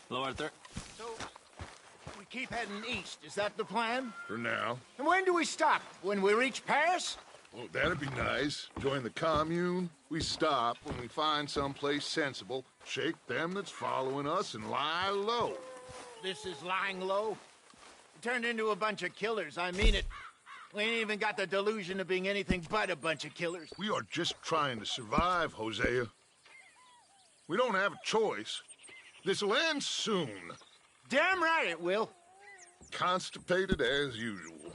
Hello, Arthur. So, we keep heading east. Is that the plan? For now. And when do we stop? When we reach Paris? Well, that'd be nice. Join the commune. We stop when we find someplace sensible, shake them that's following us, and lie low. This is lying low? We turned into a bunch of killers, I mean it. We ain't even got the delusion of being anything but a bunch of killers. We are just trying to survive, Hosea. We don't have a choice. This'll end soon. Damn right it will. Constipated as usual.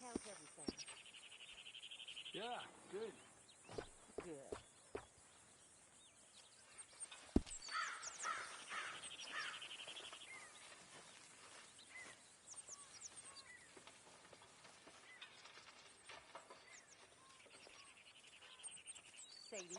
How's everything? Yeah, good. Good. Sadie?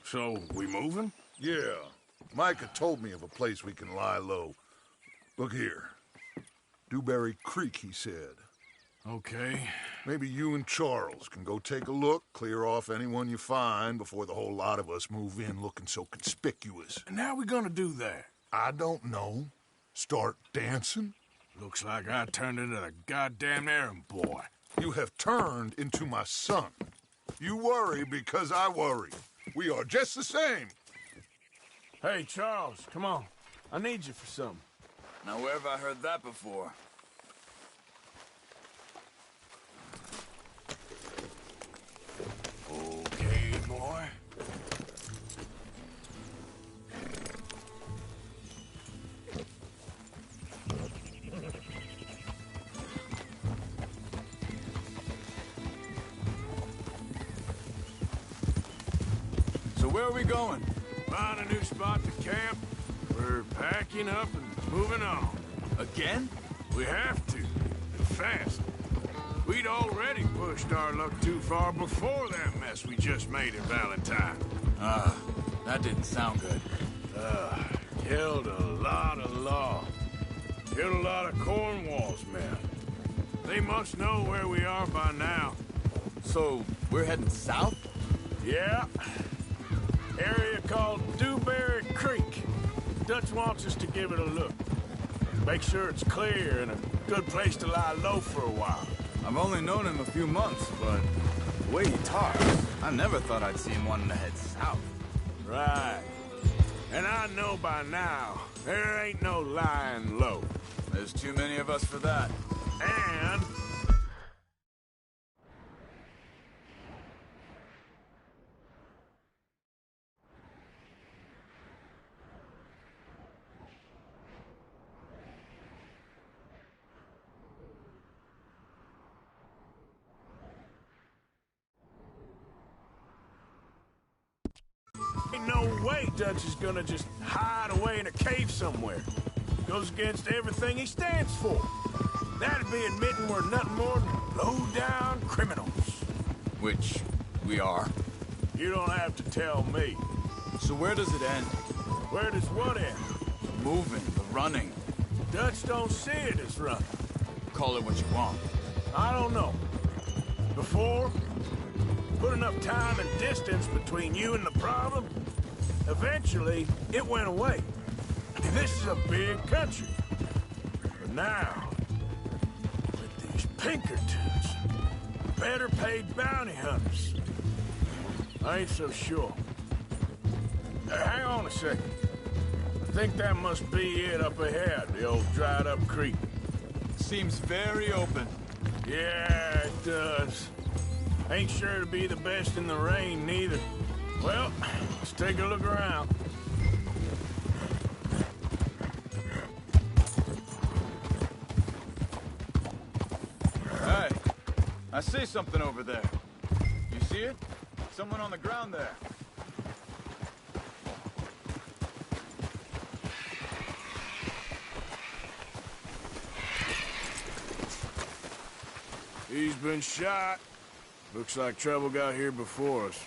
So, we moving? Yeah. Micah told me of a place we can lie low. Look here. Dewberry Creek, he said. Okay. Maybe you and Charles can go take a look, clear off anyone you find before the whole lot of us move in looking so conspicuous. And how we gonna do that? I don't know. Start dancing? Looks like I turned into the goddamn errand boy. You have turned into my son. You worry because I worry. We are just the same. Hey, Charles, come on. I need you for something. Now, where have I heard that before? Okay, boy. So where are we going? Find a new spot to camp. We're packing up and moving on. Again? We have to, and fast. We'd already pushed our luck too far before that mess we just made in Valentine. That didn't sound good. Killed a lot of law. Killed a lot of Cornwall's men. They must know where we are by now. So, we're heading south? Yeah. Area called Dewberry Creek. Dutch wants us to give it a look. Make sure it's clear and a good place to lie low for a while. I've only known him a few months, but the way he talks, I never thought I'd see him wanting to head south. Right. And I know by now, there ain't no lying low. There's too many of us for that. And ain't no way Dutch is gonna just hide away in a cave somewhere. Goes against everything he stands for. That'd be admitting we're nothing more than low-down criminals. Which we are. You don't have to tell me. So where does it end? Where does what end? The moving, the running. Dutch don't see it as running. Call it what you want. I don't know. Before, put enough time and distance between you and the problem, eventually it went away. This is a big country. But now, with these Pinkertons, better paid bounty hunters, I ain't so sure. Hang on a second. I think that must be it up ahead, the old dried-up creek. Seems very open. Yeah, it does. Ain't sure to be the best in the rain, neither. Well, let's take a look around. Hey, I see something over there. You see it? Someone on the ground there. He's been shot. Looks like trouble got here before us.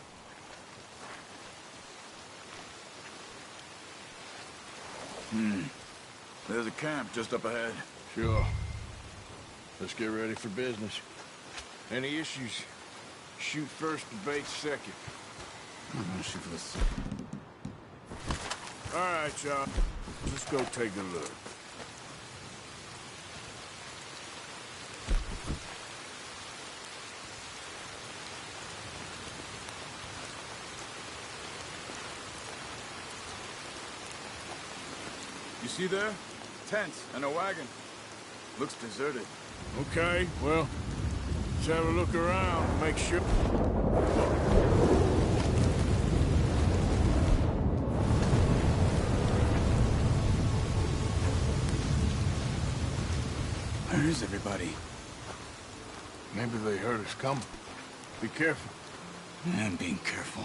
There's a camp just up ahead. Sure. Let's get ready for business. Any issues? Shoot first, debate second. I'm gonna shoot for the second. All right, y'all. Let's go take a look. You see there? Tents and a wagon. Looks deserted. Okay, well, let's have a look around, make sure. Where is everybody? Maybe they heard us coming. Be careful. I'm being careful.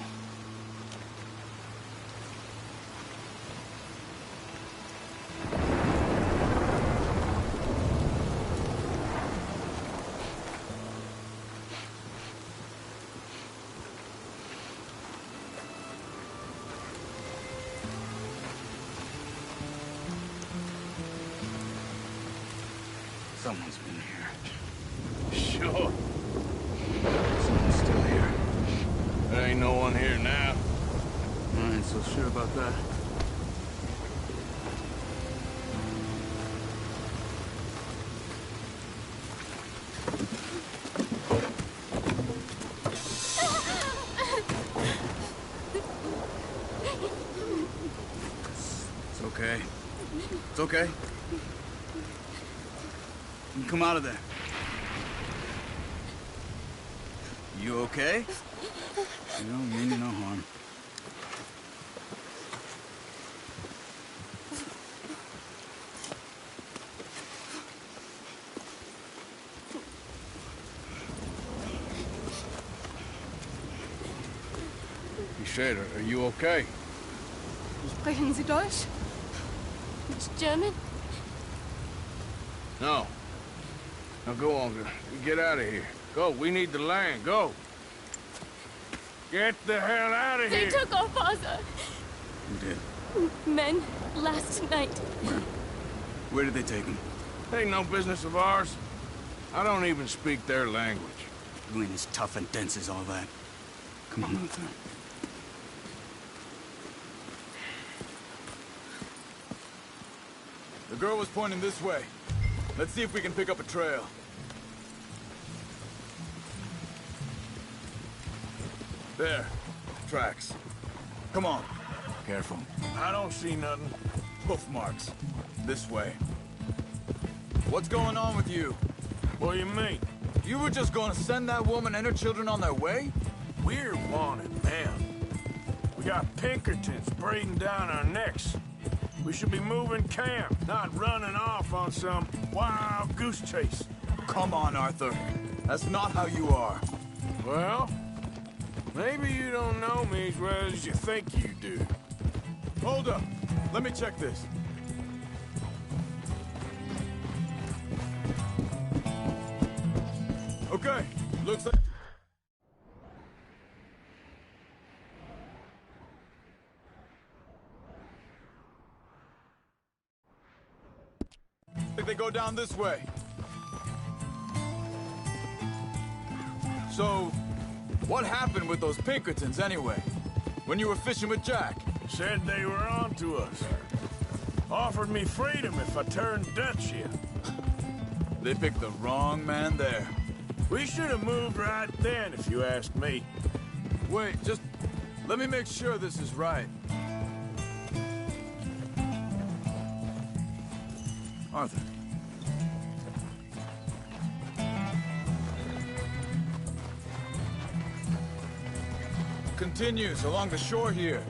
Someone's been here. Sure. Someone's still here. There ain't no one here now. I ain't so sure about that. It's okay. It's okay. You can come out of there. You okay? You don't mean you no harm. You said, are you okay? Sprechen Sie Deutsch? German? No. Now go on, get out of here. Go, we need the land, go. Get the hell out of They here. took our father. Who did? Men, last night. Where did they take him? Ain't no business of ours. I don't even speak their language. You ain't as tough and dense as all that. Come on, Luther. The girl was pointing this way. Let's see if we can pick up a trail. There. Tracks. Come on. Careful. I don't see nothing. Hoof marks. This way. What's going on with you? What do you mean? You were just going to send that woman and her children on their way? We're wanted, man. We got Pinkertons breathing down our necks. We should be moving camp, not running off on some wild goose chase. Come on, Arthur. That's not how you are. Well, maybe you don't know me as well as you think you do. Hold up. Let me check this. Okay, looks like... They go down this way. So, what happened with those Pinkertons anyway? When you were fishing with Jack? Said they were on to us. Offered me freedom if I turned Dutch here. They picked the wrong man there. We should have moved right then, if you ask me. Wait, just let me make sure this is right. Arthur. Continues along the shore here.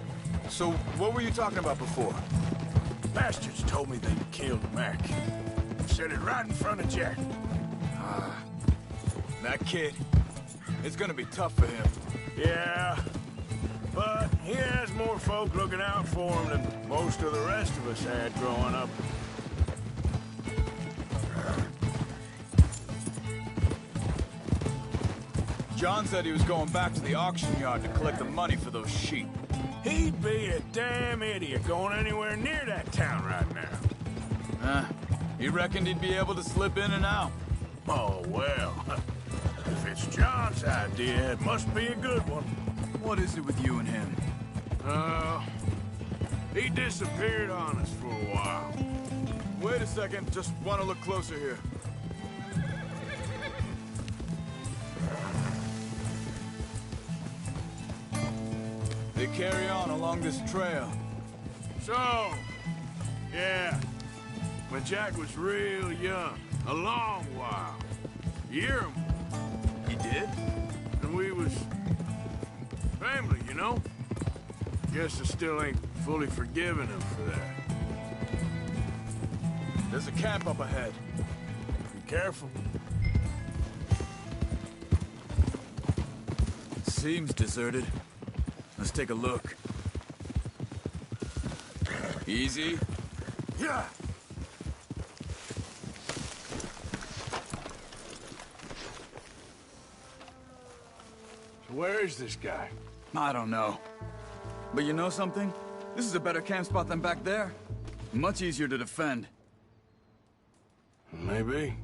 So, what were you talking about before? Bastards told me they killed Mac. Said it right in front of Jack. That kid. It's gonna be tough for him. Yeah, but he has more folk looking out for him than most of the rest of us had growing up. John said he was going back to the auction yard to collect the money for those sheep. He'd be a damn idiot going anywhere near that town right now. He reckoned he'd be able to slip in and out. Oh, well. If it's John's idea, it must be a good one. What is it with you and him? He disappeared on us for a while. Wait a second, just want to look closer here. They carry on along this trail. So, yeah, when Jack was real young, a long while. Year him. He did? And we was family, you know? Guess I still ain't fully forgiven him for that. There's a camp up ahead. Be careful. Seems deserted. Let's take a look. Easy. Yeah. So where is this guy? I don't know. But you know something? This is a better camp spot than back there. Much easier to defend. Maybe.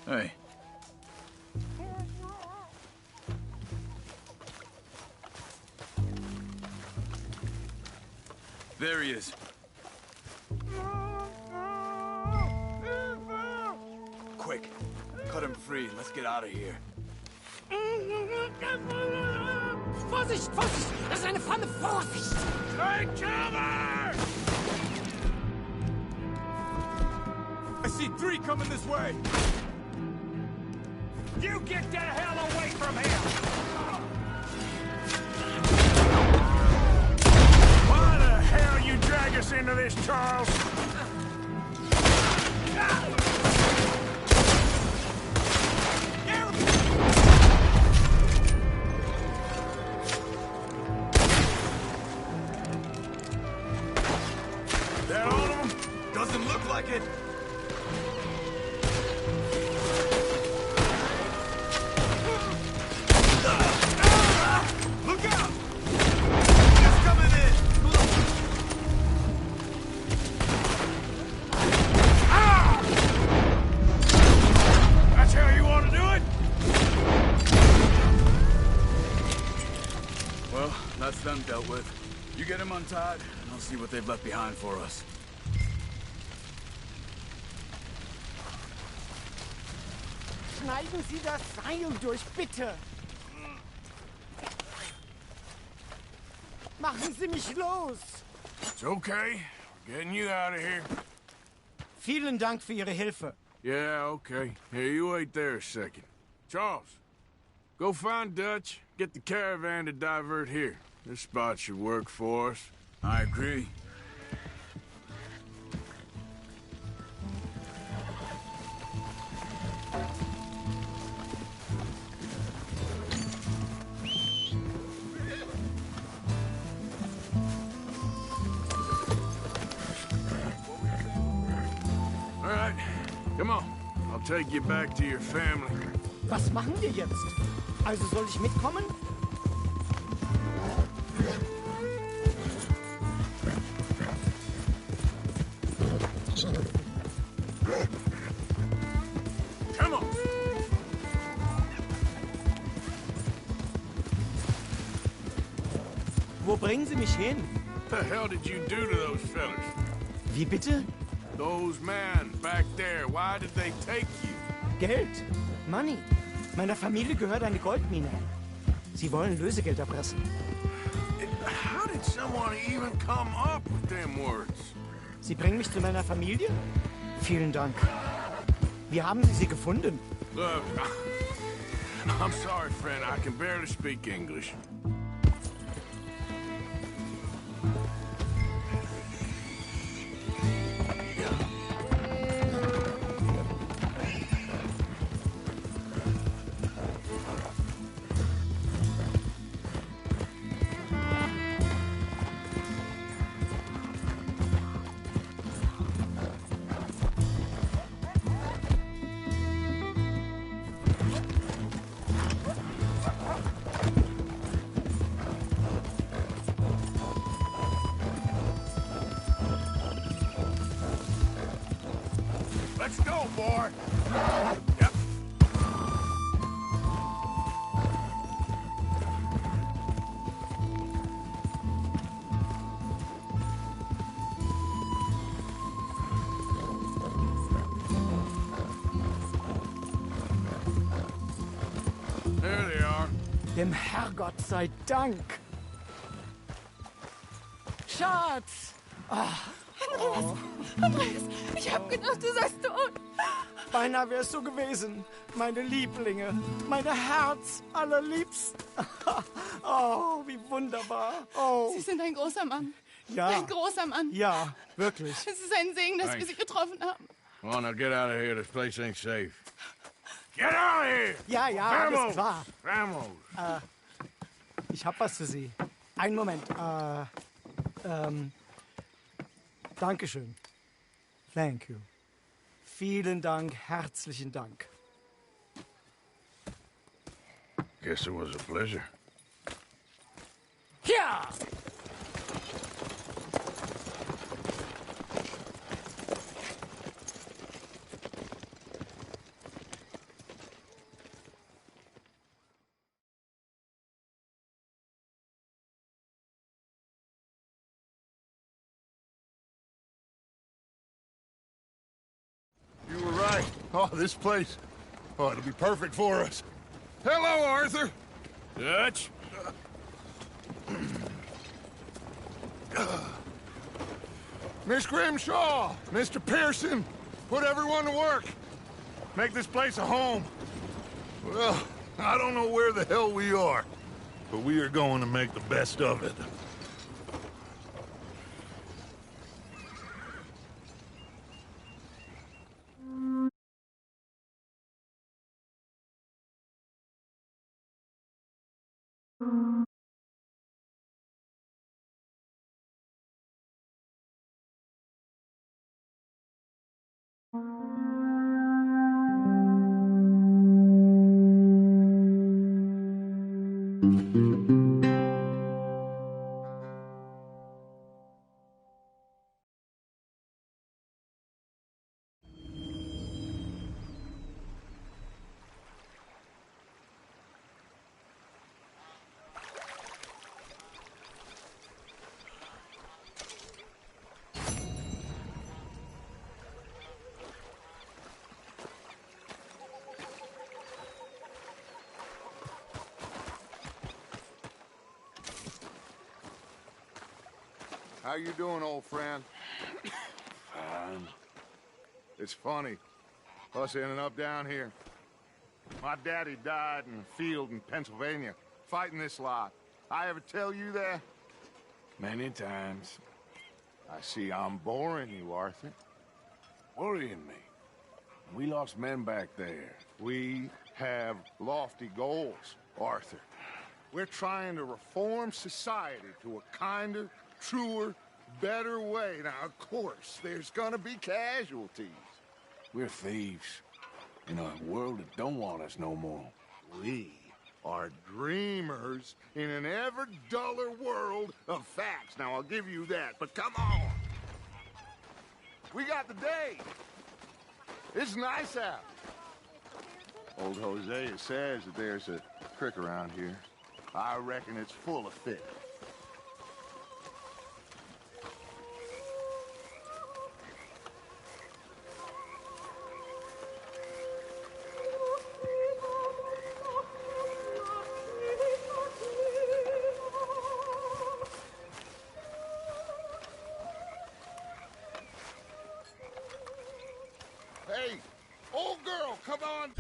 Hey. There he is. Quick, cut him free. Let's get out of here. Vorsicht, Vorsicht! Das ist eine Pfanne! Vorsicht! Take cover! I see 3 coming this way. You get the hell away from here! Why the hell you drag us into this, Charles? That all of them? Doesn't look like it. Look out! It's coming in! That's how you want to do it? Well, that's them dealt with. You get them untied, and I'll see what they've left behind for us. Schneiden Sie das Seil durch, bitte! Machen Sie mich los! It's okay. We're getting you out of here. Vielen Dank für Ihre Hilfe. Yeah, okay. Here, you wait there a second. Charles, go find Dutch, get the caravan to divert here. This spot should work for us. I agree. Come on. I'll take you back to your family. Was machen wir jetzt? Also soll ich mitkommen? Come on. Wo bringen Sie mich hin? What the hell did you do to those fellas? Wie bitte? Those men back there, why did they take you? Geld. Money. Meiner Familie gehört eine Goldmine. Sie wollen Lösegeld erpressen. How did someone even come up with them words? Sie bringen mich zu meiner Familie? Vielen Dank. Wie haben Sie sie gefunden? Look, I'm sorry, friend. I can barely speak English. Let's go, boy! Yep. There they are. Dem Herrgott sei Dank. Schatz! Andreas, ich hab gedacht, du seist tot. Beinahe wär's so gewesen. Meine Lieblinge. Meine Herz allerliebsten. Oh, wie wunderbar. Oh, Sie sind ein großer Mann. ja. Ein großer Mann. Ja, wirklich. Es ist ein Segen, dass wir Sie getroffen haben. Come on, now get out of here. This place ain't safe. Get out of here! Ja, ja, alles klar. Vamos! Ich hab was für Sie. Einen Moment. Dankeschön. Thank you. Vielen Dank, herzlichen Dank. Guess it was a pleasure. Ja! You were right. Oh, this place. Oh, it'll be perfect for us. Hello, Arthur. Dutch? Miss Grimshaw, Mr. Pearson, put everyone to work. Make this place a home. Well, I don't know where the hell we are, but we are going to make the best of it. How you doing, old friend? Fine. It's funny, us ending up down here. My daddy died in a field in Pennsylvania, fighting this lot. I ever tell you that? Many times. I see I'm boring you, Arthur. Worrying me. We lost men back there. We have lofty goals, Arthur. We're trying to reform society to a kinder, truer, better way. Now, of course, there's gonna be casualties. We're thieves in a world that don't want us no more. We are dreamers in an ever duller world of facts. Now, I'll give you that, but come on. We got the day. It's nice out. Old Hosea says that there's a creek around here. I reckon it's full of fish. Hey, old girl, come on!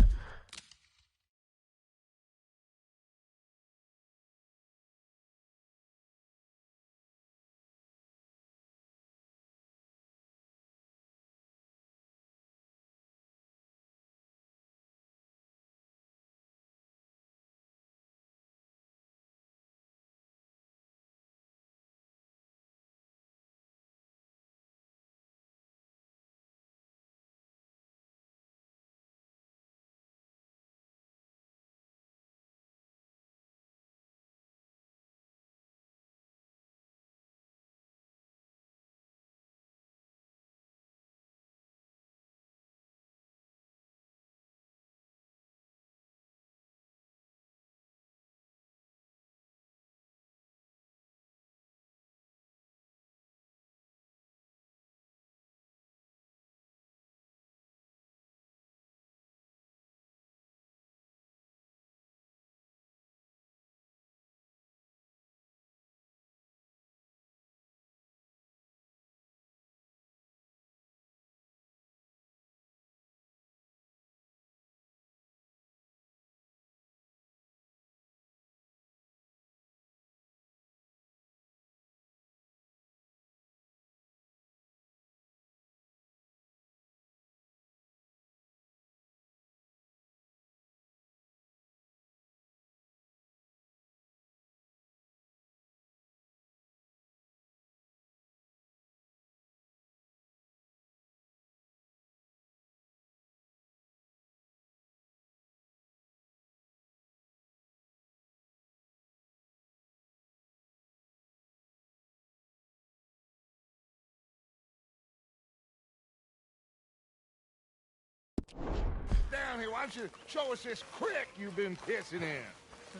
Down here, why don't you show us this creek you've been pissing in?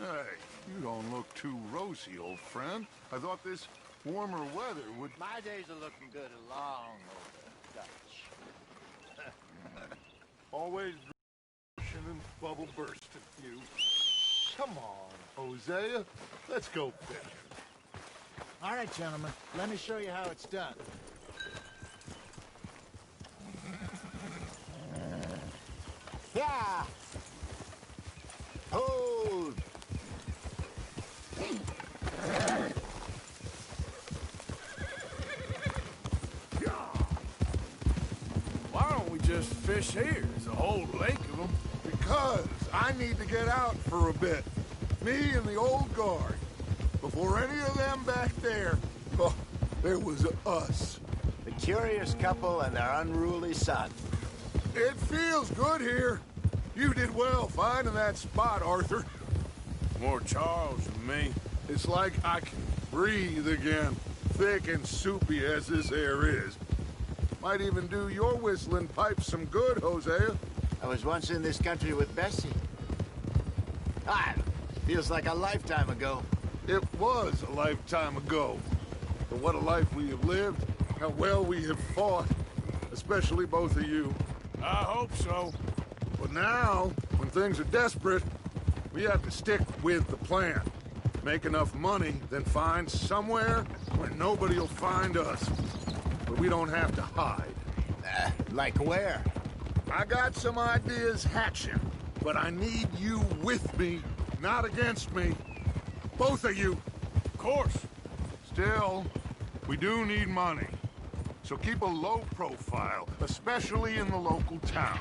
Hey, you don't look too rosy, old friend. I thought this warmer weather would... My days are looking good along over Dutch. Always and bubble bursting, you. Come on, Hosea. Let's go fishing. All right, gentlemen, let me show you how it's done. Yeah! Hold! Why don't we just fish here? There's a whole lake of them. Because I need to get out for a bit. Me and the old guard. Before any of them back there, oh, there was us. The curious couple and their unruly son. It feels good here. You did well finding that spot, Arthur. More Charles than me. It's like I can breathe again, thick and soupy as this air is. Might even do your whistling pipe some good, Hosea. I was once in this country with Bessie. Feels like a lifetime ago. It was a lifetime ago. But what a life we have lived, how well we have fought, especially both of you. I hope so. But now, when things are desperate, we have to stick with the plan. Make enough money, then find somewhere where nobody will find us. But we don't have to hide. Like where? I got some ideas hatching, but I need you with me, not against me. Both of you. Of course. Still, we do need money. So keep a low profile, especially in the local town.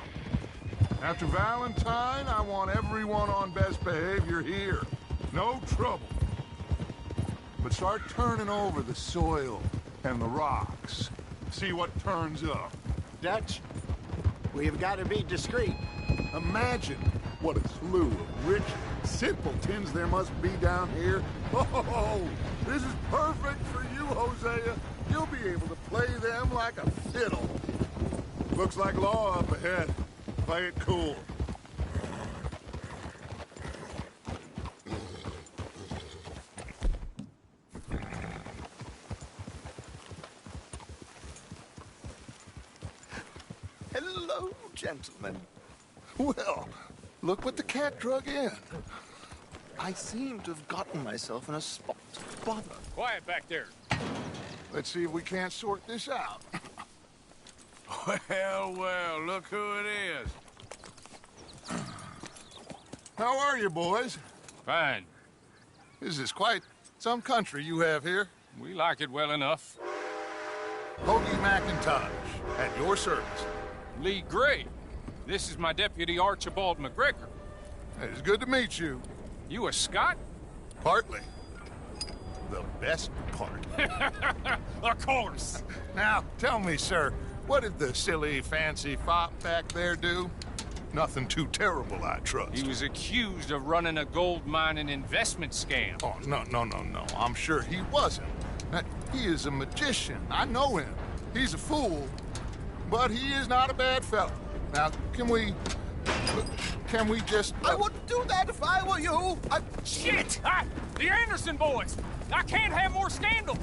After Valentine, I want everyone on best behavior here. No trouble. But start turning over the soil and the rocks. See what turns up. Dutch, We've got to be discreet. Imagine what a slew of rich simpletons there must be down here. Oh, this is perfect for you, Hosea. You'll be able to play them like a fiddle. Looks like law up ahead. Play it cool. Hello, gentlemen. Well, look what the cat drug in. I seem to have gotten myself in a spot of bother. Quiet back there. Let's see if we can't sort this out. Well, well, look who it is. How are you, boys? Fine. This is quite some country you have here. We like it well enough. Hoagie McIntosh, at your service. Lee Gray. This is my deputy, Archibald McGregor. It's good to meet you. You a Scot? Partly. The best part. Of course. Now, tell me, sir, what did the silly, fancy fop back there do? Nothing too terrible, I trust. He was accused of running a gold mining investment scam. Oh, no. I'm sure he wasn't. He is a magician. I know him. He's a fool, but he is not a bad fellow. Now, can we just... I wouldn't do that if I were you. Shit! The Anderson boys! I can't have more scandal!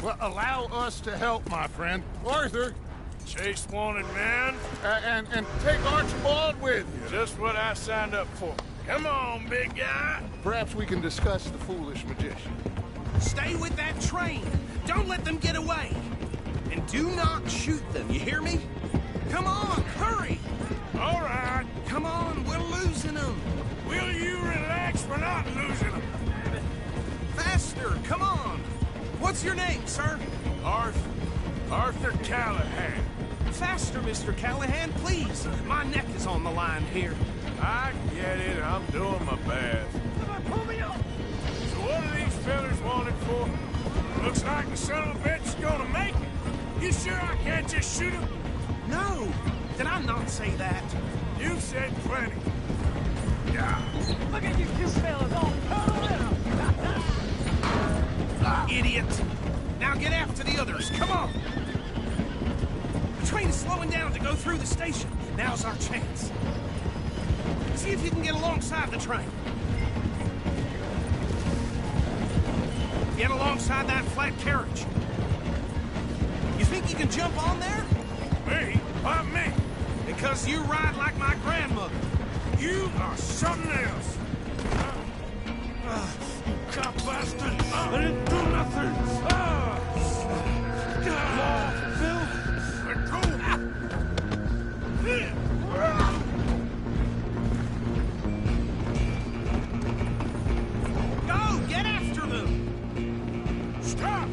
Well, allow us to help, my friend. Arthur, Chase wanted man. and take Archibald with you. Just what I signed up for. Come on, big guy. Perhaps we can discuss the foolish magician. Stay with that train. Don't let them get away. And do not shoot them, you hear me? Come on, hurry! All right. Come on, we're losing them. Will you relax? We're not losing them. Faster, come on. What's your name, sir? Arthur Callahan. Faster, Mr. Callahan, please. My neck is on the line here. I get it. I'm doing my best. Pull me up. So what are these fellas wanted for? Looks like the son of a bitch is gonna make it. You sure I can't just shoot him? No. Did I not say that? You said plenty. Yeah. Look at you two fellas all curled up. Idiot. Now get after the others. Come on. The train is slowing down to go through the station. Now's our chance. See if you can get alongside the train. Get alongside that flat carriage. You think you can jump on there? Me? Why me? Because you ride like my grandmother. You are something else. Cop bastard! I didn't do nothing! Let go! Go! Get after them! Stop!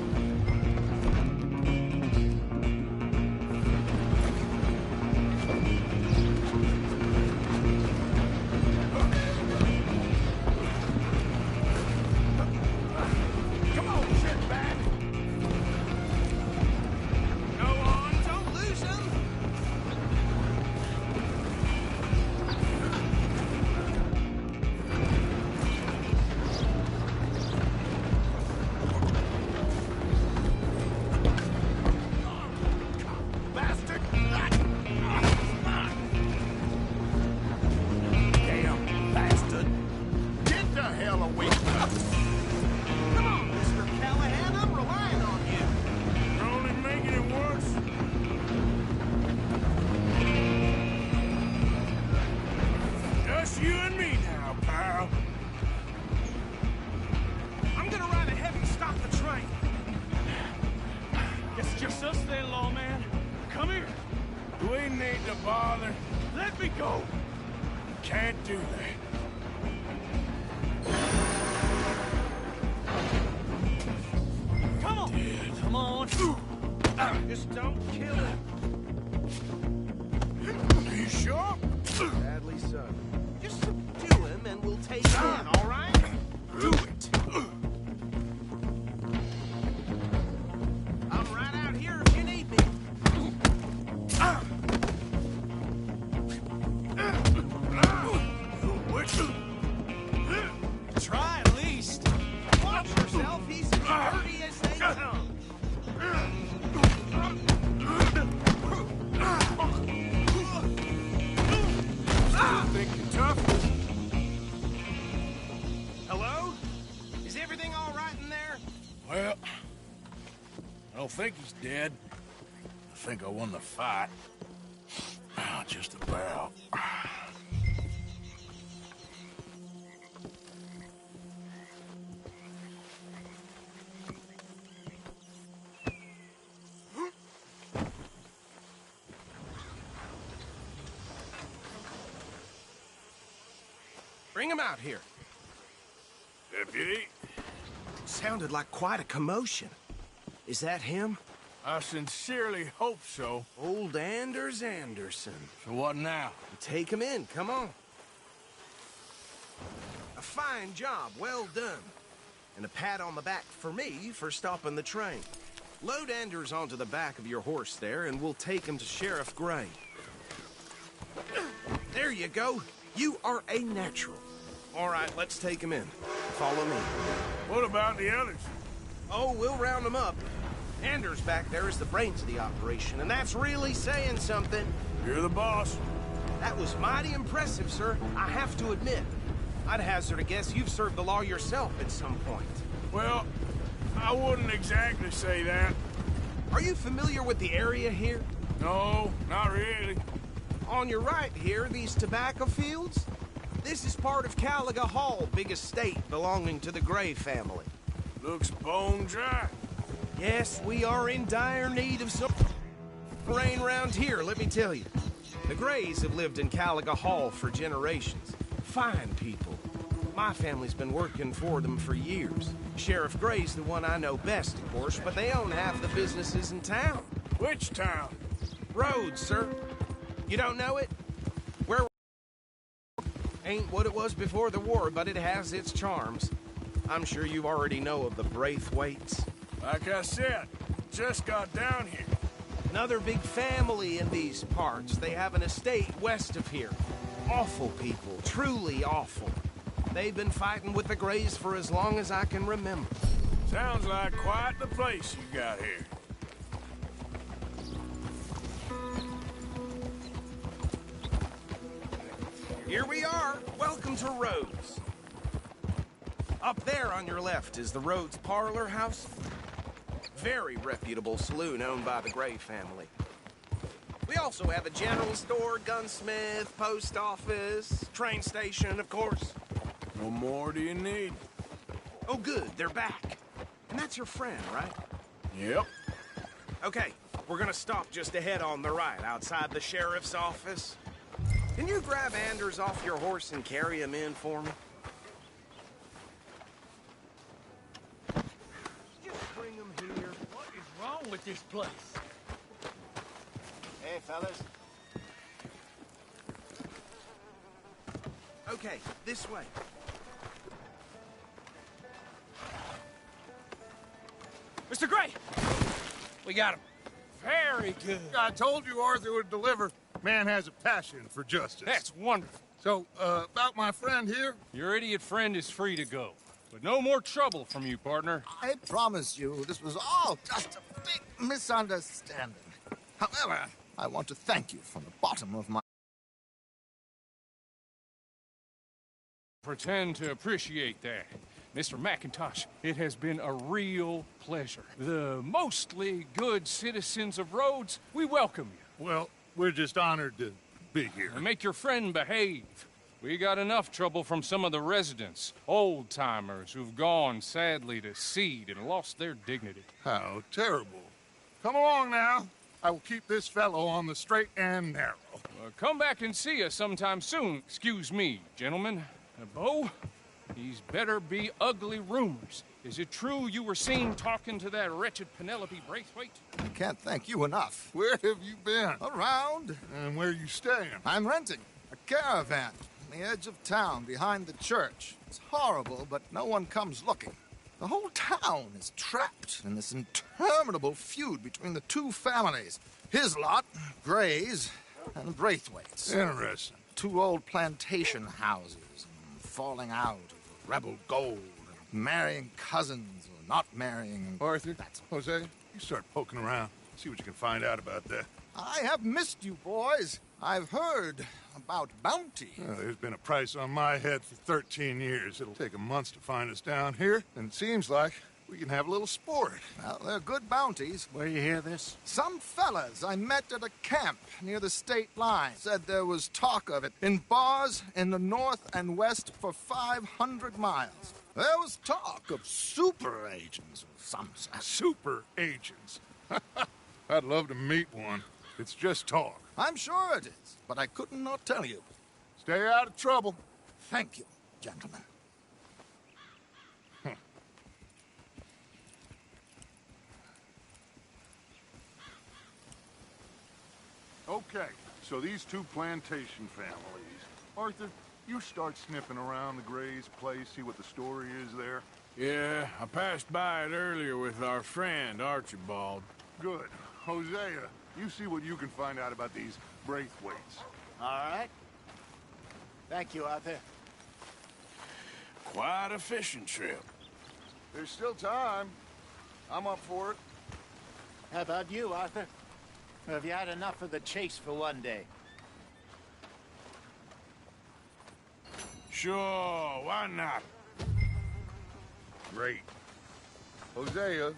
Just don't kill him. Are you sure? Sadly so. Just subdue him and we'll take him in, all right? Do it. I'm right out here if you need me. think he's dead. I think I won the fight. Just about. Bring him out here. Deputy? Sounded like quite a commotion. Is that him? I sincerely hope so. Old Anders Anderson. So what now? Take him in, come on. A fine job, well done. And a pat on the back for me for stopping the train. Load Anders onto the back of your horse there, and we'll take him to Sheriff Gray. There you go. You are a natural. All right, let's take him in. Follow me. What about the others? Oh, we'll round them up. Anders back there is the brains of the operation, and that's really saying something. You're the boss. That was mighty impressive, sir. I have to admit. I'd hazard a guess you've served the law yourself at some point. Well, I wouldn't exactly say that. Are you familiar with the area here? No, not really. On your right here, these tobacco fields? This is part of Caliga Hall, big estate belonging to the Gray family. Looks bone dry. Yes, we are in dire need of some rain around here, let me tell you. The Grays have lived in Caliga Hall for generations. Fine people. My family's been working for them for years. Sheriff Gray's the one I know best, of course, but they own half the businesses in town. Which town? Rhodes, sir. You don't know it? Where ain't what it was before the war, but it has its charms. I'm sure you already know of the Braithwaites. Like I said, just got down here. Another big family in these parts. They have an estate west of here. Awful people, truly awful. They've been fighting with the Grays for as long as I can remember. Sounds like quite the place you got here. Here we are. Welcome to Rhodes. Up there on your left is the Rhodes Parlor House. Very reputable saloon owned by the Gray family. We also have a general store, gunsmith, post office, train station, of course. What more do you need? Oh, good. They're back. And that's your friend, right? Yep. Okay, we're gonna stop just ahead on the right, outside the sheriff's office. Can you grab Anders off your horse and carry him in for me? Just bring him here. What is wrong with this place? Hey, fellas. Okay, this way. Mr. Gray! We got him. Very good. I told you Arthur would deliver. Man has a passion for justice. That's wonderful. So, about my friend here? Your idiot friend is free to go. But no more trouble from you, partner. I promise you, this was all just a big misunderstanding. However, I want to thank you from the bottom of my... Pretend to appreciate that. Mr. McIntosh, it has been a real pleasure. The mostly good citizens of Rhodes, we welcome you. Well, we're just honored to be here. And make your friend behave. We got enough trouble from some of the residents, old-timers who've gone, sadly, to seed and lost their dignity. How terrible. Come along now. I will keep this fellow on the straight and narrow. Come back and see us sometime soon. Excuse me, gentlemen. Bo, these better be ugly rumors. Is it true you were seen talking to that wretched Penelope Braithwaite? I can't thank you enough. Where have you been? Around. And where are you staying? I'm renting a caravan on the edge of town behind the church. It's horrible, but no one comes looking. The whole town is trapped in this interminable feud between the two families. His lot, Gray's, and Braithwaite's. Interesting. Two old plantation houses, falling out of rebel gold, marrying cousins or not marrying. Arthur, Jose, you start poking around. See what you can find out about that. I have missed you, boys. I've heard about bounty. Well, there's been a price on my head for 13 years. It'll take a month to find us down here, and it seems like We can have a little sport. Well, they're good bounties. Where you hear this? Some fellas I met at a camp near the state line said there was talk of it in bars in the north and west for 500 miles. There was talk of super agents of some sort. Super agents. I'd love to meet one. It's just talk. I'm sure it is, but I couldn't not tell you. Stay out of trouble. Thank you, gentlemen. Okay, so these two plantation families. Arthur, you start sniffing around the Gray's place, see what the story is there. Yeah, I passed by it earlier with our friend, Archibald. Good. Hosea, you see what you can find out about these Braithwaites. All right. Thank you, Arthur. Quite a fishing trip. There's still time. I'm up for it. How about you, Arthur? Have you had enough of the chase for one day? Sure, why not? Great. Hosea,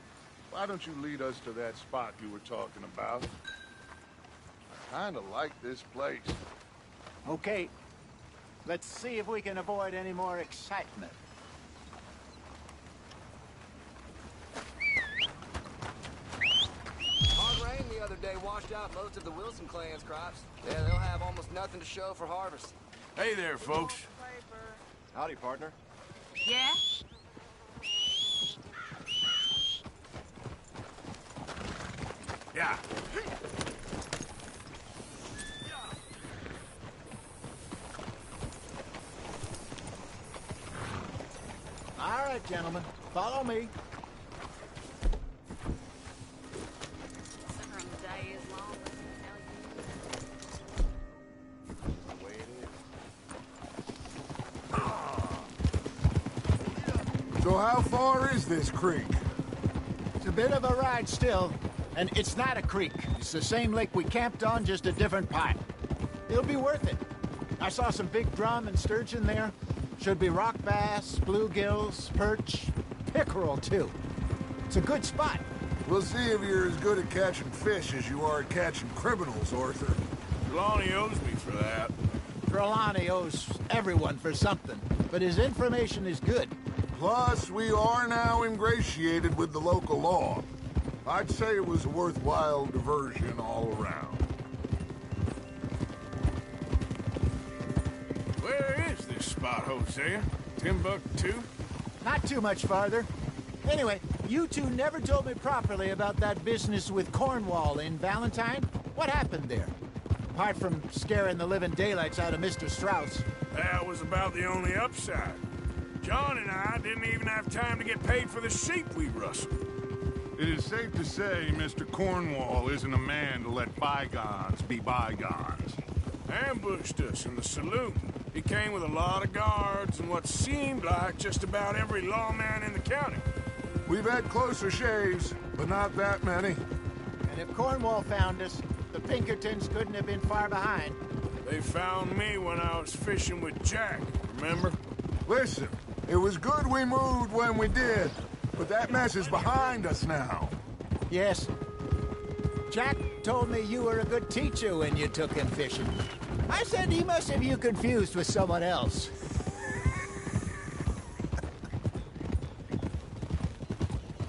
why don't you lead us to that spot you were talking about? I kinda like this place. Okay. Let's see if we can avoid any more excitement. Hard rain the other day washed out most of the Wilson clan's crops. Yeah, they'll have almost nothing to show for harvest. Hey there, folks. Howdy, partner. Yeah? Yeah. All right, gentlemen. Follow me. Considering the day is long, The way it is. So how far is this creek? It's a bit of a ride still, and it's not a creek. It's the same lake we camped on, just a different part. It'll be worth it. I saw some big drum and sturgeon there. Should be rock bass, bluegills, perch, pickerel, too. It's a good spot. We'll see if you're as good at catching fish as you are at catching criminals, Arthur. Trelawney owes me for that. Trelawney owes everyone for something, but his information is good. Plus, we are now ingratiated with the local law. I'd say it was a worthwhile diversion all around. Where is this spot, Hosea? Timbuktu? Not too much farther. Anyway, you two never told me properly about that business with Cornwall in Valentine. What happened there? Apart from scaring the living daylights out of Mr. Strauss. That was about the only upside. John and I didn't even have time to get paid for the sheep we rustled. It is safe to say Mr. Cornwall isn't a man to let bygones be bygones. Ambushed us in the saloon. He came with a lot of guards and what seemed like just about every lawman in the county. We've had closer shaves, but not that many. And if Cornwall found us, the Pinkertons couldn't have been far behind. They found me when I was fishing with Jack, remember? Listen, it was good we moved when we did, but that mess is behind us now. Yes. Jack told me you were a good teacher when you took him fishing. I said he must have you confused with someone else.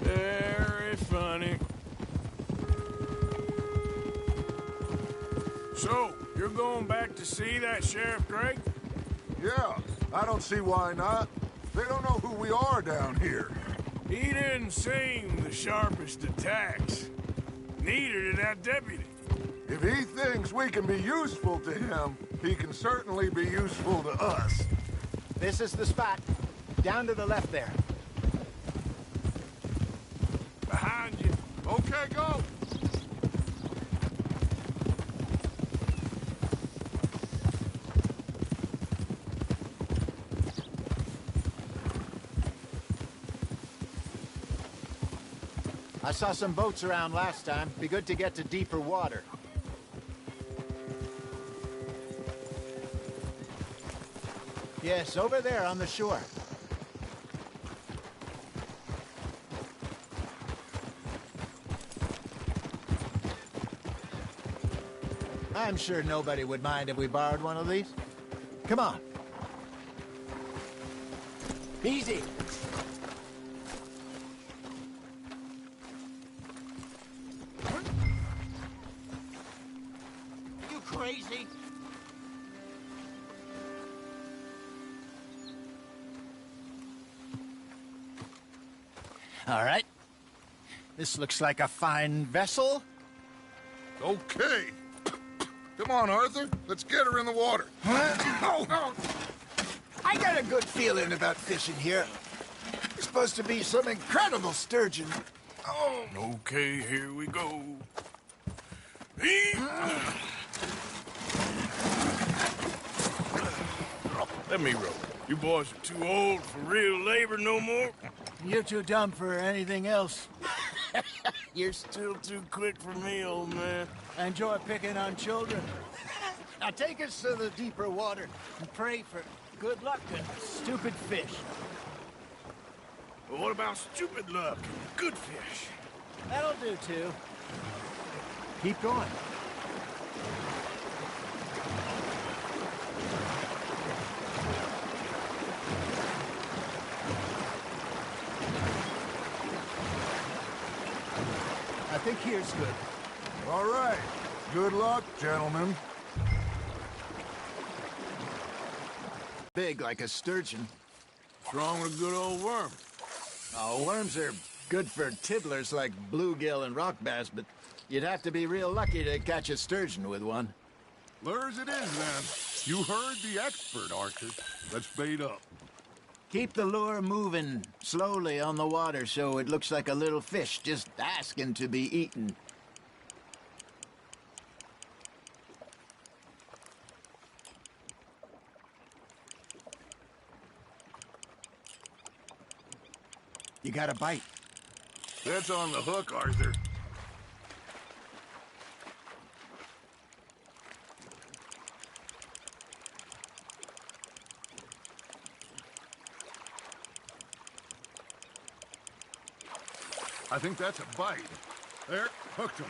Very funny. So, you're going back to see that Sheriff Gray? Yeah, I don't see why not. They don't know who we are down here. He didn't seem the sharpest attacks. Neither did that deputy. If he thinks we can be useful to him, he can certainly be useful to us. This is the spot. Down to the left there. Behind you. Okay, go! I saw some boats around last time. Be good to get to deeper water. Yes, over there on the shore. I'm sure nobody would mind if we borrowed one of these. Come on. Easy. You crazy? All right. This looks like a fine vessel. Okay. Come on, Arthur. Let's get her in the water. Oh. I got a good feeling about fishing here. It's supposed to be some incredible sturgeon. Oh. Okay, here we go. Let me row. You boys are too old for real labor no more. You're too dumb for anything else. You're still too quick for me, old man. I enjoy picking on children. Now take us to the deeper water and pray for good luck and stupid fish. Well, what about stupid luck and good fish? That'll do, too. Keep going. I think here's good. All right. Good luck, gentlemen. Big like a sturgeon. What's wrong with a good old worm? Oh, worms are good for tiddlers like bluegill and rock bass, but you'd have to be real lucky to catch a sturgeon with one. Lures it is, then. You heard the expert, Arthur. Let's bait up. Keep the lure moving slowly on the water so it looks like a little fish just asking to be eaten. You got a bite. That's on the hook, Arthur. I think that's a bite. There, hooked him.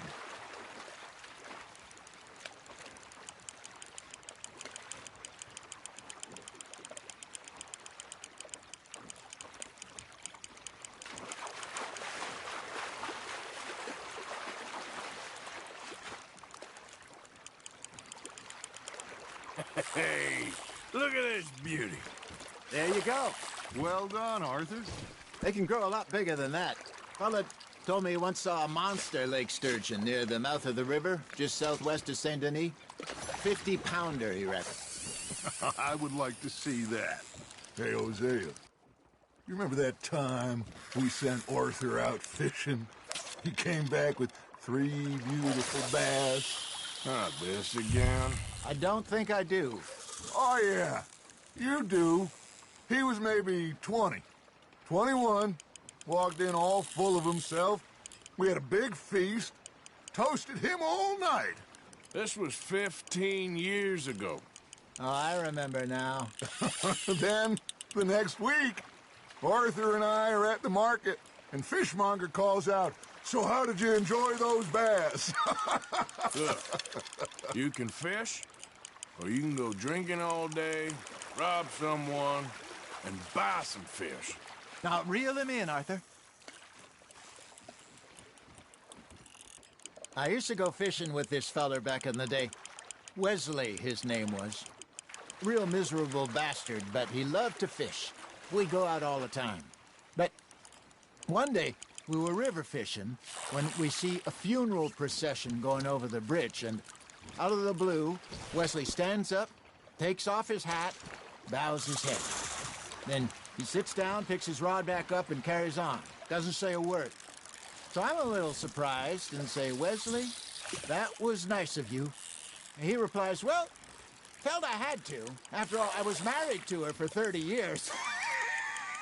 Hey, look at this beauty. There you go. Well done, Arthur. They can grow a lot bigger than that. Fella told me he once saw a monster lake sturgeon near the mouth of the river, just southwest of Saint Denis. 50-pounder, he reckoned. I would like to see that. Hey, Hosea, you remember that time we sent Arthur out fishing? He came back with 3 beautiful bass. Not this again. I don't think I do. Oh, yeah. You do. He was maybe 20. 21. Walked in all full of himself. We had a big feast. Toasted him all night. This was 15 years ago. Oh, I remember now. Then, the next week, Arthur and I are at the market, and Fishmonger calls out, "So how did you enjoy those bass?" Look, you can fish, or you can go drinking all day, rob someone, and buy some fish. Now, reel him in, Arthur. I used to go fishing with this feller back in the day. Wesley, his name was. Real miserable bastard, but he loved to fish. We'd go out all the time. But one day, we were river fishing when we see a funeral procession going over the bridge, and out of the blue, Wesley stands up, takes off his hat, bows his head. Then he sits down, picks his rod back up, and carries on. Doesn't say a word. So I'm a little surprised and say, "Wesley, that was nice of you." And he replies, "Well, felt I had to. After all, I was married to her for 30 years.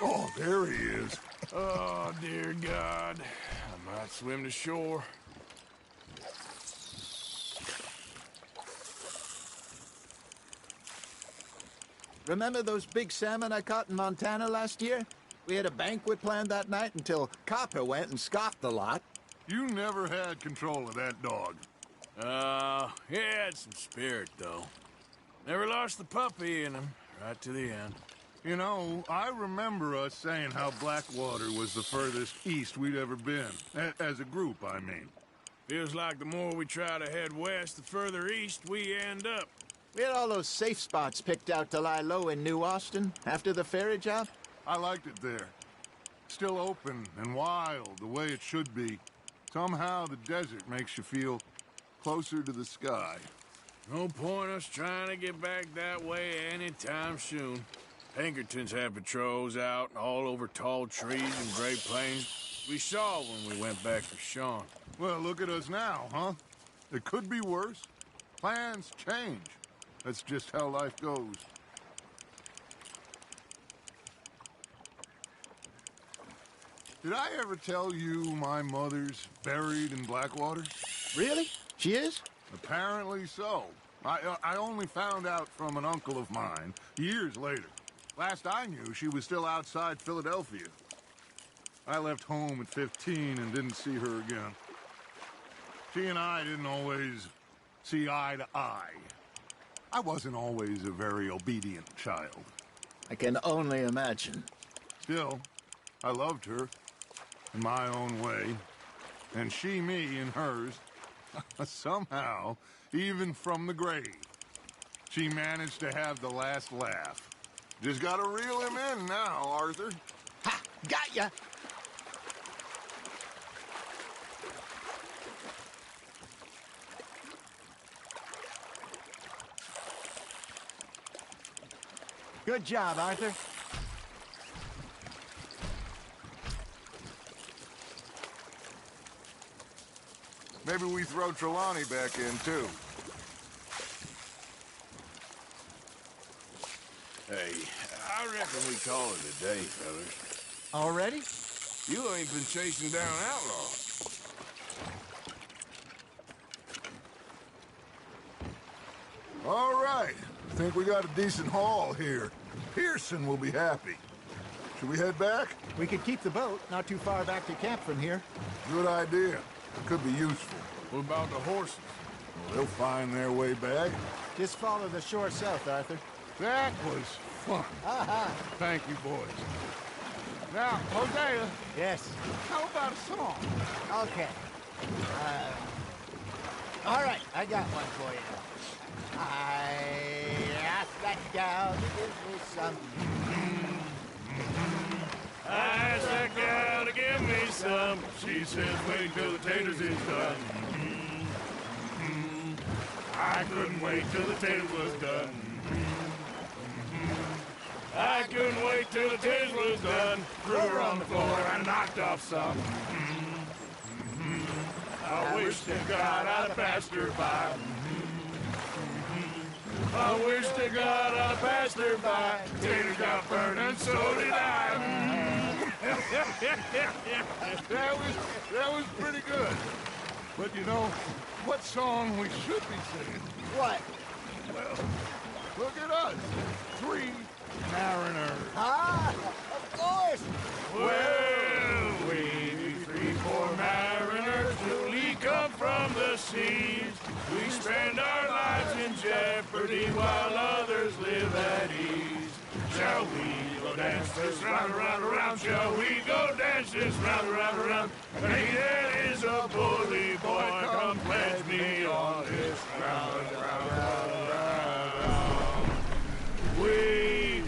Oh, there he is. Oh, dear God. I might swim to shore. Remember those big salmon I caught in Montana last year? We had a banquet planned that night until Copper went and scoffed the lot. You never had control of that dog. He had some spirit, though. Never lost the puppy in him, right to the end. You know, I remember us saying how Blackwater was the furthest east we'd ever been. As a group, I mean. Feels like the more we try to head west, the further east we end up. We had all those safe spots picked out to lie low in New Austin after the ferry job. I liked it there. Still open and wild, the way it should be. Somehow the desert makes you feel closer to the sky. No point us trying to get back that way anytime soon. Pinkertons had patrols out all over tall trees and Great Plains. We saw when we went back for Sean. Well, look at us now, huh? It could be worse. Plans change. That's just how life goes. Did I ever tell you my mother's buried in Blackwater? Really? She is? Apparently so. I only found out from an uncle of mine years later. Last I knew, she was still outside Philadelphia. I left home at 15 and didn't see her again. She and I didn't always see eye to eye. I wasn't always a very obedient child. I can only imagine. Still, I loved her in my own way, and she me in hers. Somehow, even from the grave, she managed to have the last laugh. Just gotta reel him in now, Arthur. Ha! Got ya! Good job, Arthur. Maybe we throw Trelawney back in, too. Hey, I reckon we call it a day, fellas. Already? You ain't been chasing down outlaws. All right. I think we got a decent haul here. Pearson will be happy. Should we head back? We could keep the boat not too far back to camp from here. Good idea. It could be useful. What about the horses? Well, they'll find their way back. Just follow the shore south, Arthur. That was fun. Thank you, boys. Now, Hosea. Yes. How about a song? Okay. All right, I got one for you. I asked that gal to give me some. I asked that gal to give me some. She says, wait till the taters is done. I couldn't wait till the taters was done. I couldn't wait till the taters was done. Threw her on the floor and knocked off some. I wish to God I'd passed her by. I wish to God I'd passed her by. Taters got burned and so did I. That was pretty good. But you know, what song we should be singing? What? Well, look at us. 3 mariners. Ah, of course. Well, we 3 poor mariners newly come from the seas. We spend our lives in jeopardy while others live at ease. Shall we go dance this round, around, around? Shall we go dance this round, around, around? Hey, there is a bully boy, come pledge me on this round, round, round, round. We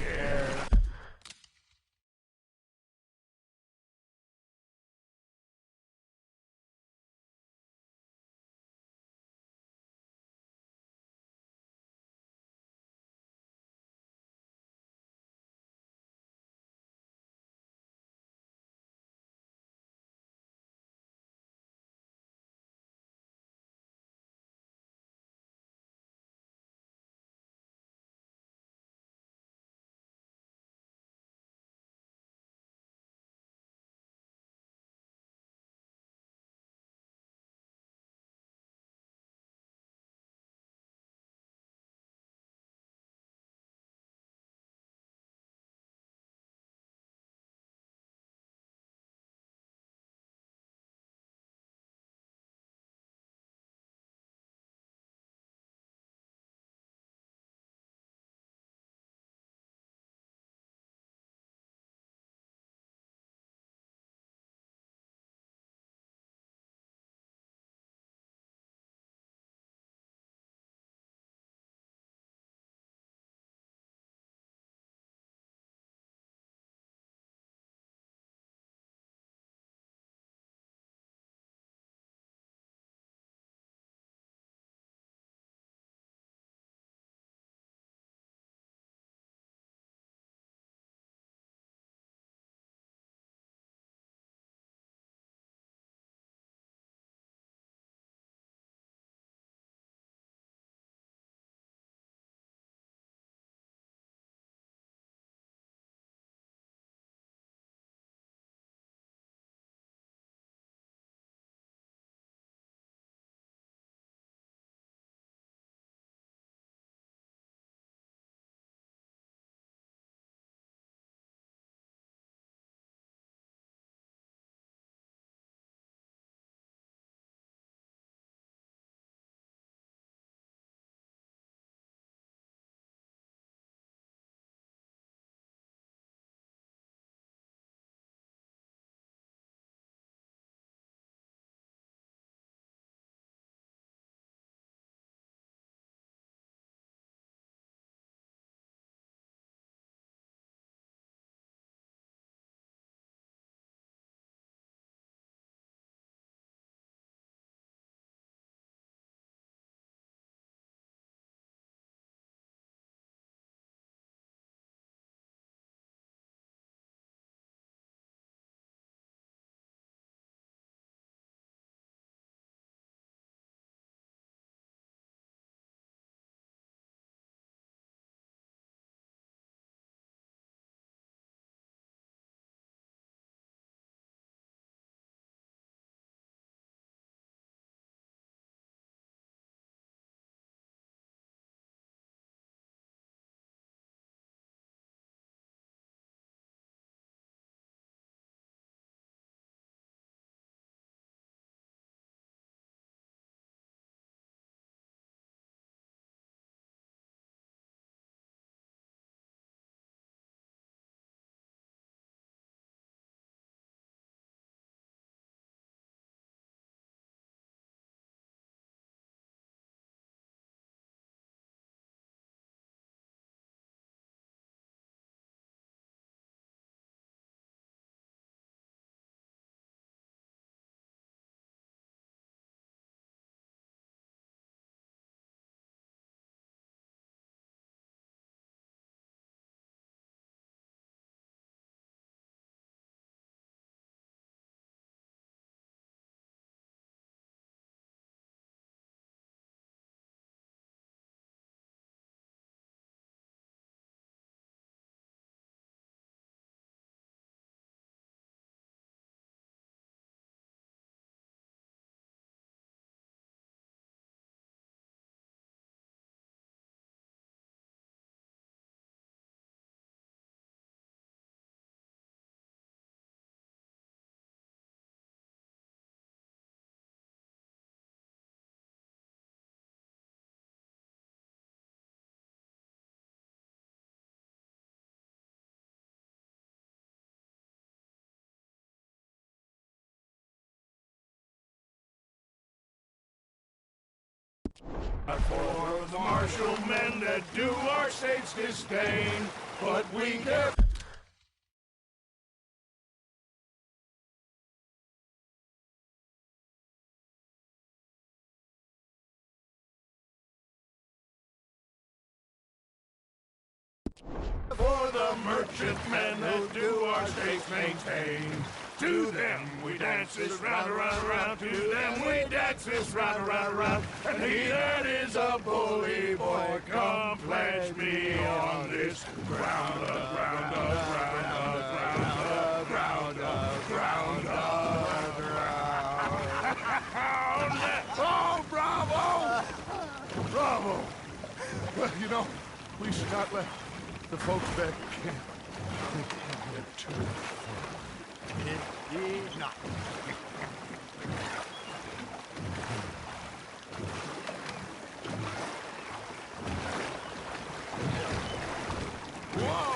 For the martial men that do our state's disdain, but we get... For the merchantmen that do our states maintain, to them we dance this round, around, around. To them we dance this round, around, around. And he that is a bully boy, come pledge me on this ground, ground, ground, ground, ground, ground, ground. Oh, bravo! Bravo! Well, you know, we should not let the folks back in. They can't get too far. Indeed not. Whoa!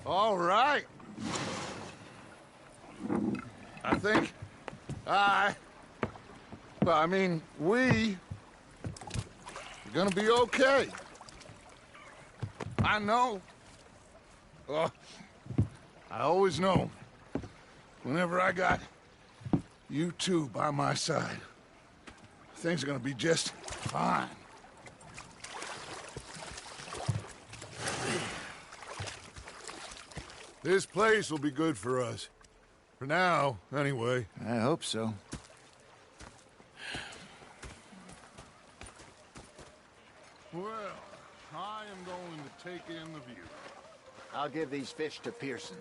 All right. I mean, we're gonna be okay. I know. I always know. Whenever I got you two by my side, things are gonna be just fine. This place will be good for us. For now, anyway. I hope so. Well, I am going to take in the view. I'll give these fish to Pearson.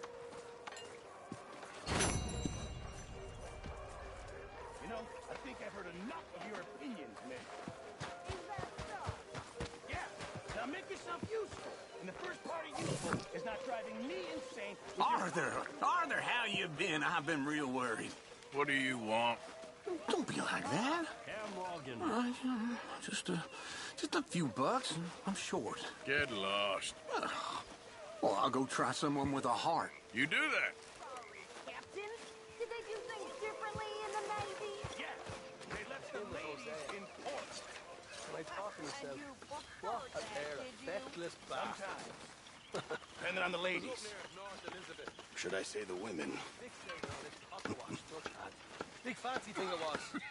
You know, I think I've heard enough of your opinions, man. Is that so? Yeah. Now make yourself useful. And the first part of useful is not driving me insane. Arthur, how you been? I've been real worried. What do you want? Don't be like that. Cam Morgan. Just a few bucks. I'm short. Get lost. Well, I'll go try someone with a heart. You do that. Sorry, Captain. Did they do things differently in the Navy? Yeah. They left the ladies in port. Am I talking to And myself? you preferred What a that, pair of did you? feckless bastards. Sometimes. Depending on the ladies. Should I say the women? Big fancy thing it was.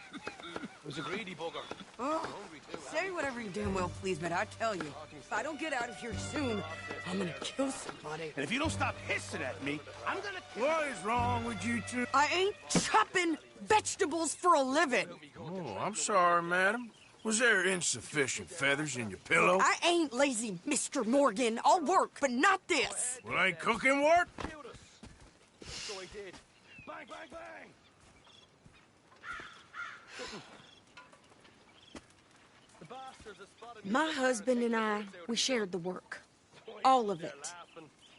It was a greedy bugger. Oh, Hungry too. say whatever you damn well please, but I tell you, if I don't get out of here soon, I'm gonna kill somebody. And if you don't stop hissing at me, I'm gonna... What is wrong with you two? I ain't chopping vegetables for a living. Oh, I'm sorry, madam. Was there insufficient feathers in your pillow? I ain't lazy, Mr. Morgan. I'll work, but not this. Well, ain't cooking work? So I did. Bang, bang, bang! The bastards have spotted me. My husband and I, we shared the work. All of it.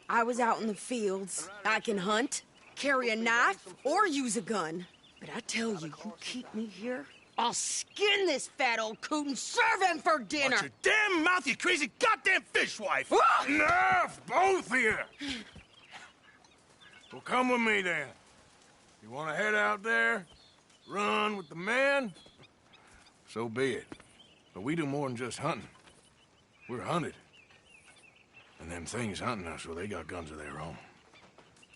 I was out in the fields. I can hunt, carry a knife, or use a gun. But I tell you, you keep me here, I'll skin this fat old coot and serve him for dinner. Watch your damn mouth, you crazy goddamn fishwife! Ah! Enough, both of you! Well, come with me, then. You want to head out there, run with the men? So be it. But we do more than just hunting. We're hunted. And them things hunting us, well, they got guns of their own.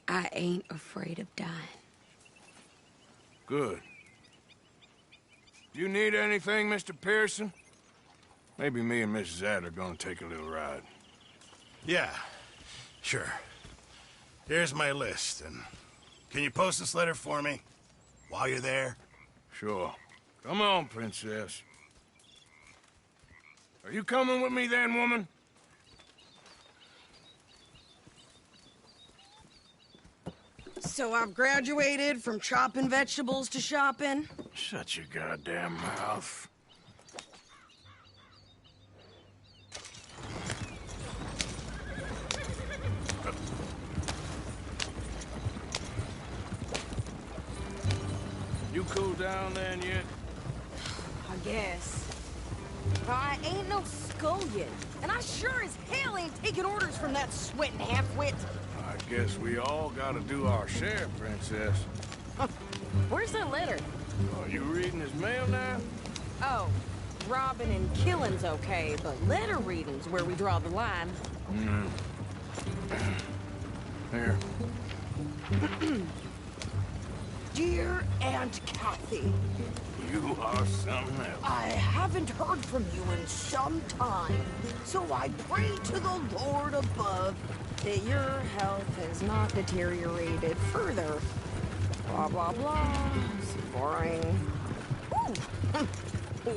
I ain't afraid of dying. Good. You need anything, Mr. Pearson? Maybe me and Mrs. Adler are gonna take a little ride. Yeah, sure. Here's my list, and can you post this letter for me while you're there? Sure. Come on, Princess. Are you coming with me then, woman? So I've graduated from chopping vegetables to shopping? Shut your goddamn mouth. You cool down then yet? I guess. I ain't no scullion, and I sure as hell ain't taking orders from that sweating half-wit. I guess we all gotta do our share, Princess. Where's that letter? Are you reading his mail now? Oh, robbing and killing's okay, but letter reading's where we draw the line. Here. Dear Aunt Kathy, You are something else. I haven't heard from you in some time, so I pray to the Lord above that your health has not deteriorated further. Blah, blah, blah. It's boring. Ooh.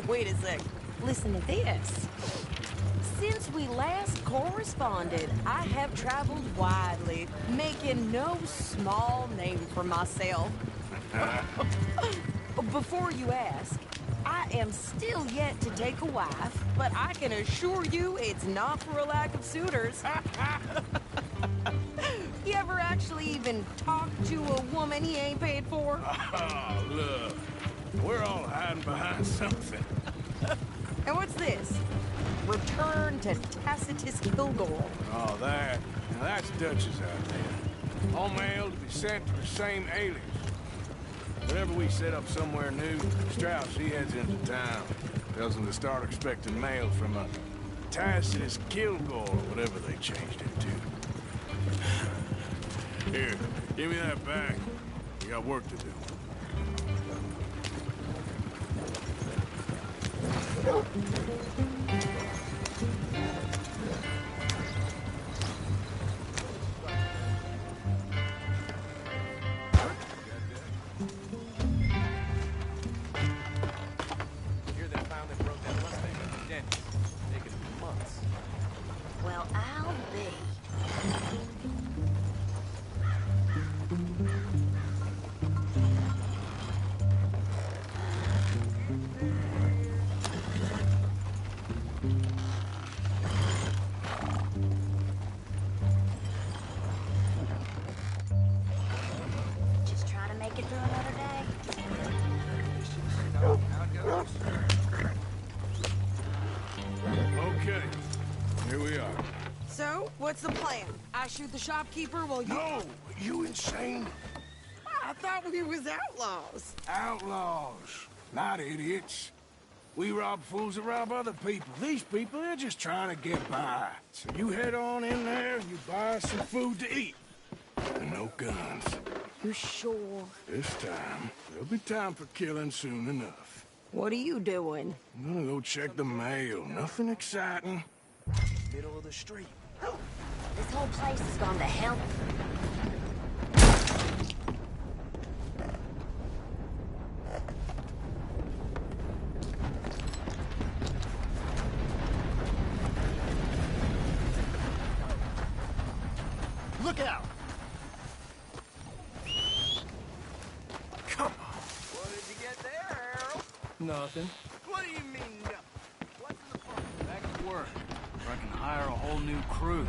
Wait a sec. Listen to this. Since we last corresponded, I have traveled widely, making no small name for myself. Before you ask, I am still yet to take a wife, but I can assure you it's not for a lack of suitors. You ever actually even talk to a woman he ain't paid for? Oh, look. We're all hiding behind something. And what's this? Return to Tacitus Kilgore. Oh, that. Now that's Dutch's out there. All mail to be sent to the same alias. Whenever we set up somewhere new, Strauss, he heads into town. Tells them to start expecting mail from a Tacitus Kilgore, or whatever they changed it to. Here, give me that bag. We got work to do. Here they finally broke that Mustang up to Denny's. Taking months. Well, I'll be. Just trying to make it through another day. Okay, here we are. So, what's the plan? I shoot the shopkeeper while you... No! You insane? I thought we was outlaws. Outlaws, not idiots. We rob fools that rob other people. These people, they're just trying to get by. So you head on in there, you buy some food to eat. And no guns. You sure? This time, there'll be time for killing soon enough. What are you doing? I'm gonna go check the mail. Nothing exciting. Middle of the street. This whole place has gone to hell. Look out! Come on. What did you get there, Harold? Nothing. What do you mean, no? What's in the park? Back to work. Or I can hire a whole new crew.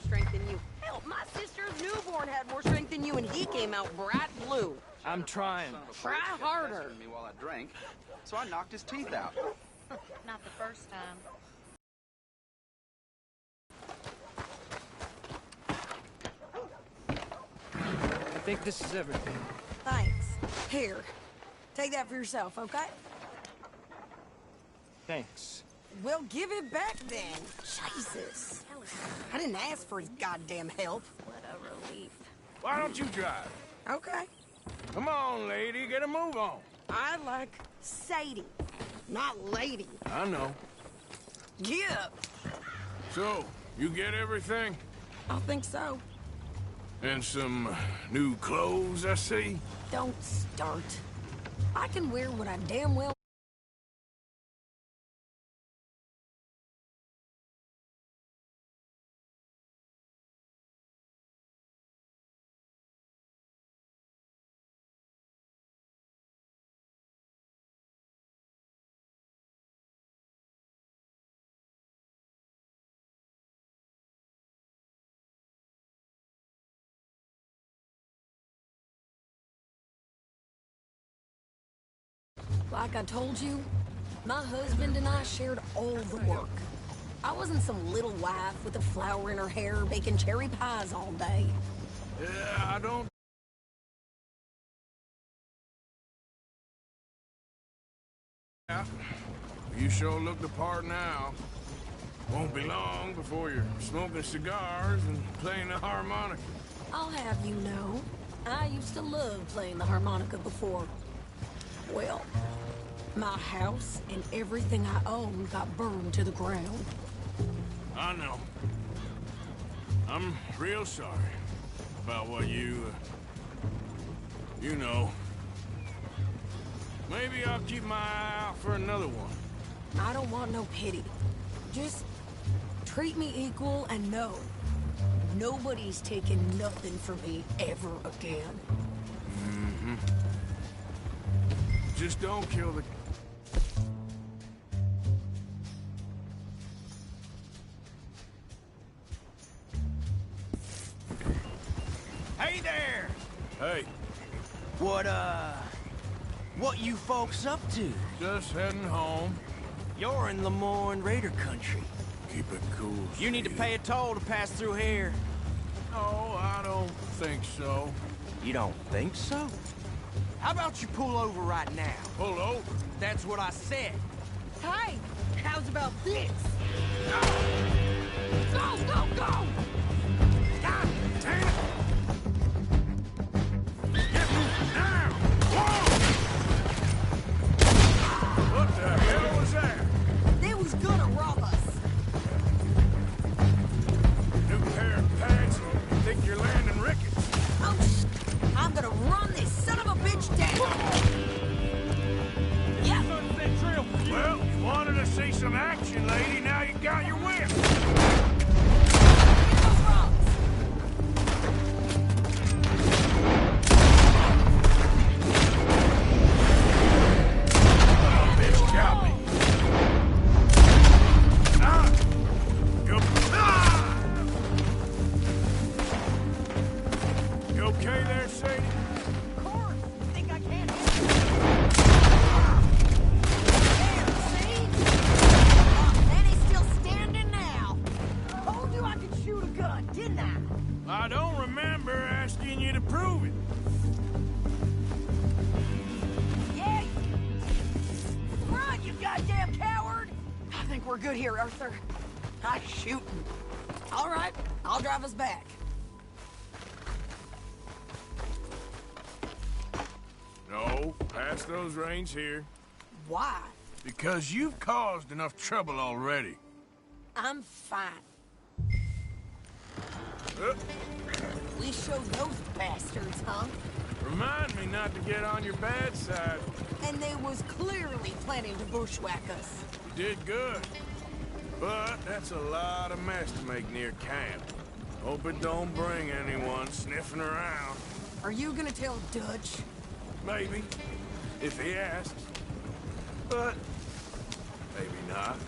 Strength than you. Hell, my sister's newborn had more strength than you, and he came out bright blue. I'm trying. Try harder. Me while I drank, so I knocked his teeth out. Not the first time. I think this is everything. Thanks. Here, take that for yourself, okay? Thanks. Well, give it back then. Jesus. I didn't ask for his goddamn help. What a relief. Why don't you drive? Okay. Come on, lady, get a move on. I like Sadie, not lady. I know. Yeah, So, you get everything? I think so. And some new clothes, I see? Don't start. I can wear what I damn well... Like I told you, my husband and I shared all the work. I wasn't some little wife with a flower in her hair baking cherry pies all day. Yeah, I don't... Yeah. You sure look the part now. Won't be long before you're smoking cigars and playing the harmonica. I'll have you know, I used to love playing the harmonica before. Well, my house and everything I owned got burned to the ground. I know. I'm real sorry about what you know. Maybe I'll keep my eye out for another one. I don't want no pity. Just treat me equal and know nobody's taking nothing from me ever again. Mm-hmm. Just don't kill the... Hey there! Hey. What you folks up to? Just heading home. You're in Lemoyne Raider country. Keep it cool. You need to pay a toll to pass through here. No, I don't think so. You don't think so? How about you pull over right now? Pull over? That's what I said. Hey, how's about this? Go, go, go! God damn it! Get me now! Whoa! What the hell was that? They was gonna rob us. New pair of pants? Think you're landing Ricketts? Oh, I'm gonna run this son of a bitch down. Yeah. Well, you wanted to see some action, lady. Now you got your whip. Bitch got me. You okay there, Sadie? Of course. Think I can't and he's still standing now. Told you I could shoot a gun, didn't I? I don't remember asking you to prove it. Yeah. Run, you goddamn coward! I think we're good here, Arthur. I'm shooting. All right, I'll drive us back. No, pass those reins here. Why? Because you've caused enough trouble already. I'm fine. We showed those bastards, huh? Remind me not to get on your bad side. And they was clearly planning to bushwhack us. You did good. But that's a lot of mess to make near camp. Hope it don't bring anyone sniffing around. Are you gonna tell Dutch? Maybe, if he asks. But maybe not.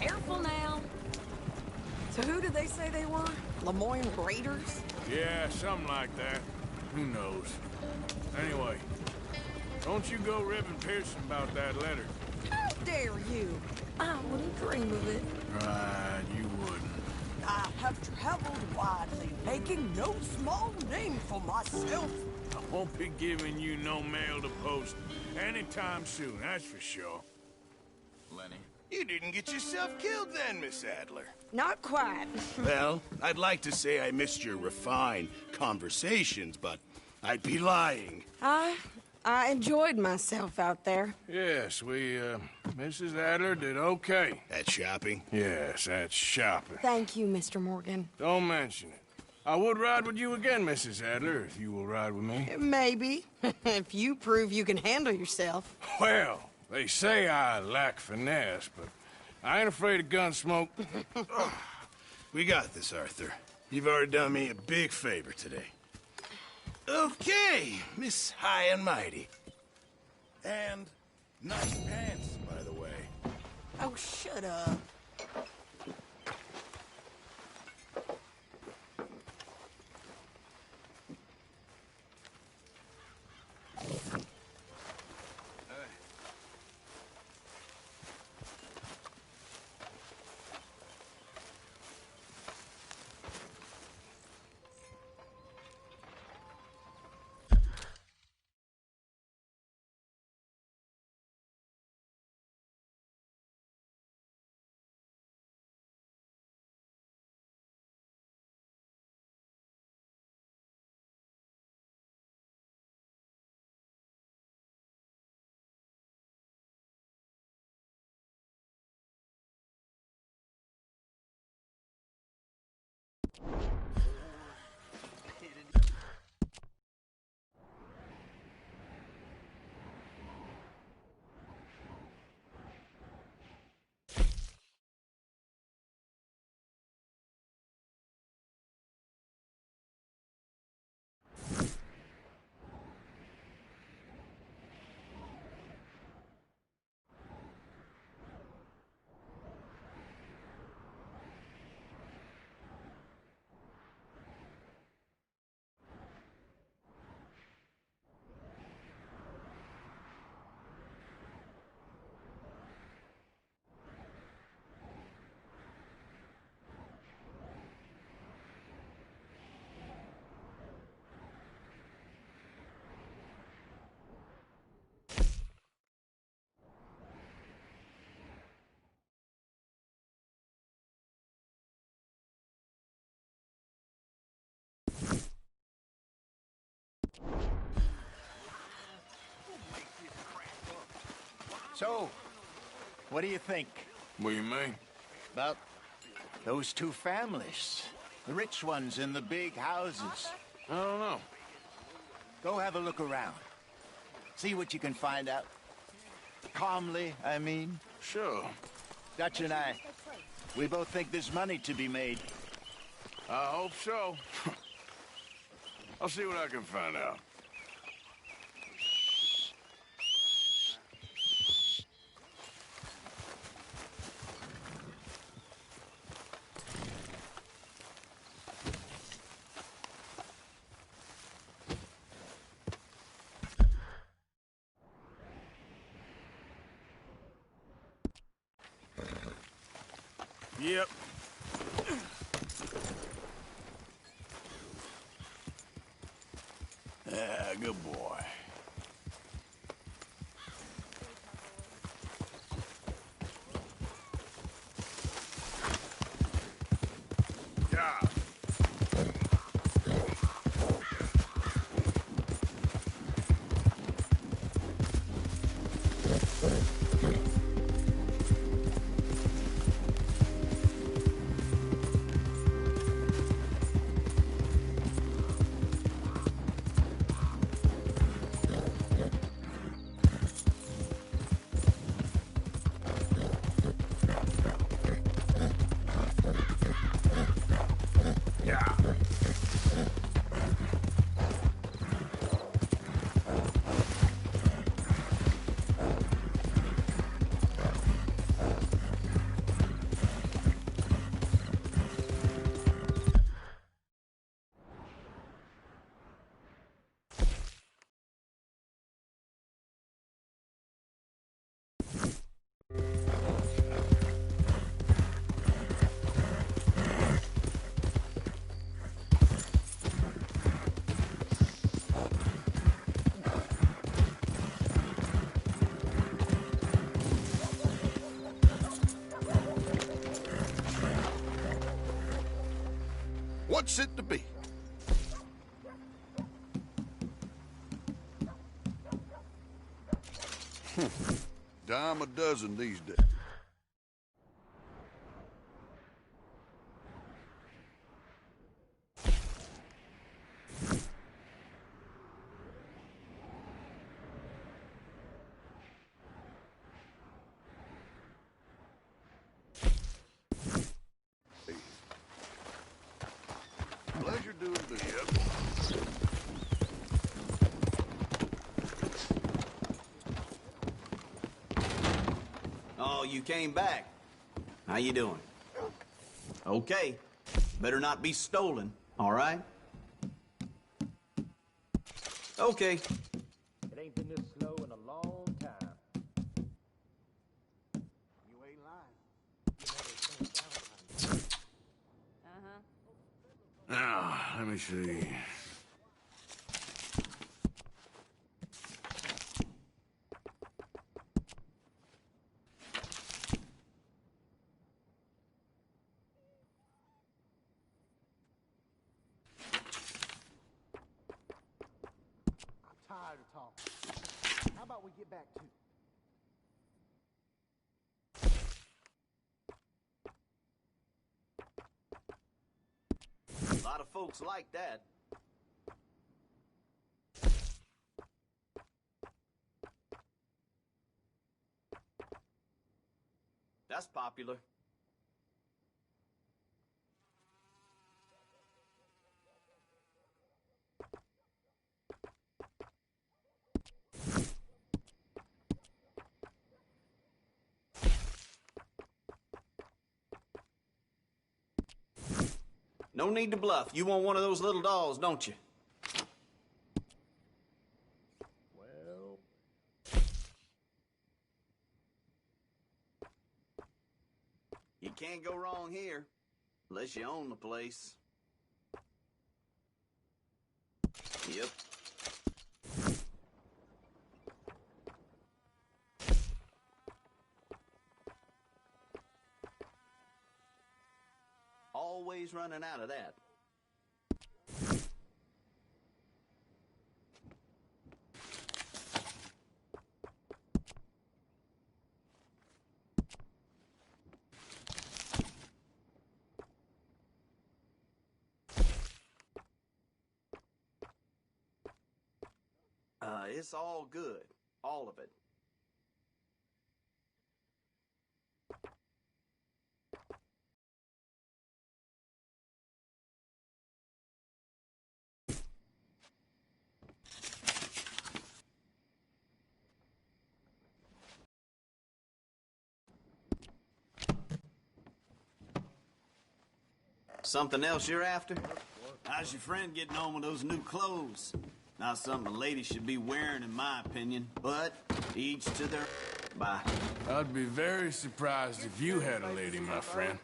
Careful now. So who did they say they were? Lemoyne Raiders? Yeah, something like that. Who knows? Anyway, don't you go ribbing Pearson about that letter. How dare you? I wouldn't dream of it. Right, you wouldn't. I have traveled widely, making no small name for myself. I won't be giving you no mail to post anytime soon, that's for sure. Lenny. You didn't get yourself killed then, Miss Adler. Not quite. Well, I'd like to say I missed your refined conversations, but I'd be lying. I I enjoyed myself out there. Yes, Mrs. Adler did okay. That shopping? Yes, that's shopping. Thank you, Mr. Morgan. Don't mention it. I would ride with you again, Mrs. Adler, if you will ride with me. Maybe. If you prove you can handle yourself. Well, they say I lack finesse, but I ain't afraid of gun smoke. We got this, Arthur. You've already done me a big favor today. Okay, Miss High and Mighty. And nice pants, by the way. Oh, shut up. So, what do you think? What do you mean? About those two families. The rich ones in the big houses. I don't know. Go have a look around. See what you can find out. Calmly, I mean. Sure. Dutch and I, we both think there's money to be made. I hope so. I'll see what I can find out. Yep. Good boy. Yeah. What's it to be? dime a dozen these days. Pleasure doing business. Oh, you came back. How you doing? Okay. Better not be stolen, all right? Okay. It ain't been this slow in a long time. You ain't lying. Now, let me see. I'm tired of talking. How about we get back to A lot of folks like that. That's popular. No need to bluff. You want one of those little dolls, don't you? well, You can't go wrong here, unless you own the place. Yep. Always running out of that. It's all good. All of it. Something else you're after? How's your friend getting on with those new clothes? Not something a lady should be wearing, in my opinion, but each to their... Bye. I'd be very surprised if you had a lady, my friend.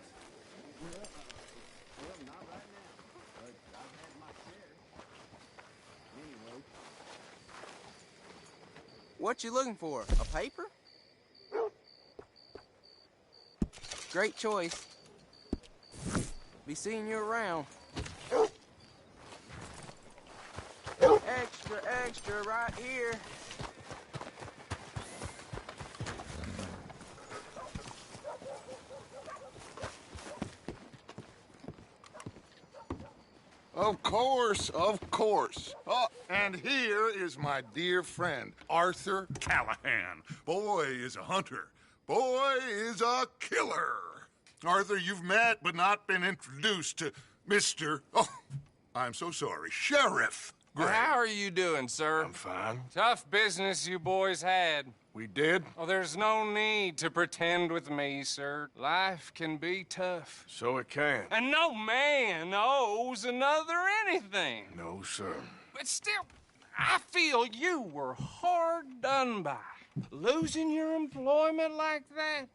What you looking for? A paper? Great choice. Be seeing you around. Extra, extra, right here. Of course, of course. Oh, and here is my dear friend, Arthur Callahan. Boy is a hunter. Boy is a killer. Arthur, you've met but not been introduced to Mr. Oh, I'm so sorry, Sheriff Gray. How are you doing, sir? I'm fine. Tough business you boys had. We did? Oh, there's no need to pretend with me, sir. Life can be tough. So it can. And no man owes another anything. No, sir. But still, I feel you were hard done by. Losing your employment like that.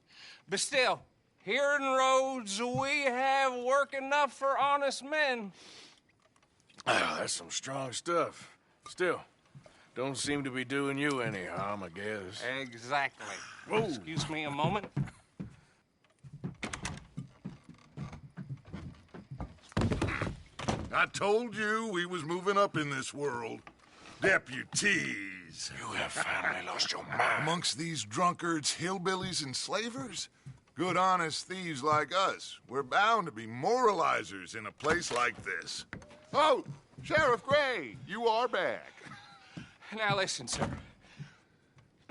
But still, here in Rhodes, we have work enough for honest men. Ah, that's some strong stuff. Still, don't seem to be doing you any harm, I guess. Exactly. Whoa. Excuse me a moment. I told you we was moving up in this world. Deputies. days. You have finally lost your mind. Amongst these drunkards, hillbillies, and slavers? Good, honest thieves like us. We're bound to be moralizers in a place like this. Oh, Sheriff Gray, you are back. Now listen, sir.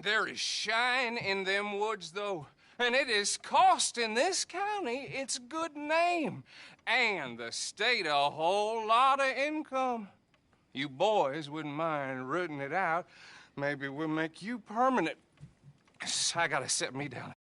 There is shine in them woods, though, and it is costing this county its good name and the state a whole lot of income. You boys wouldn't mind rooting it out. Maybe we'll make you permanent. I gotta set me down.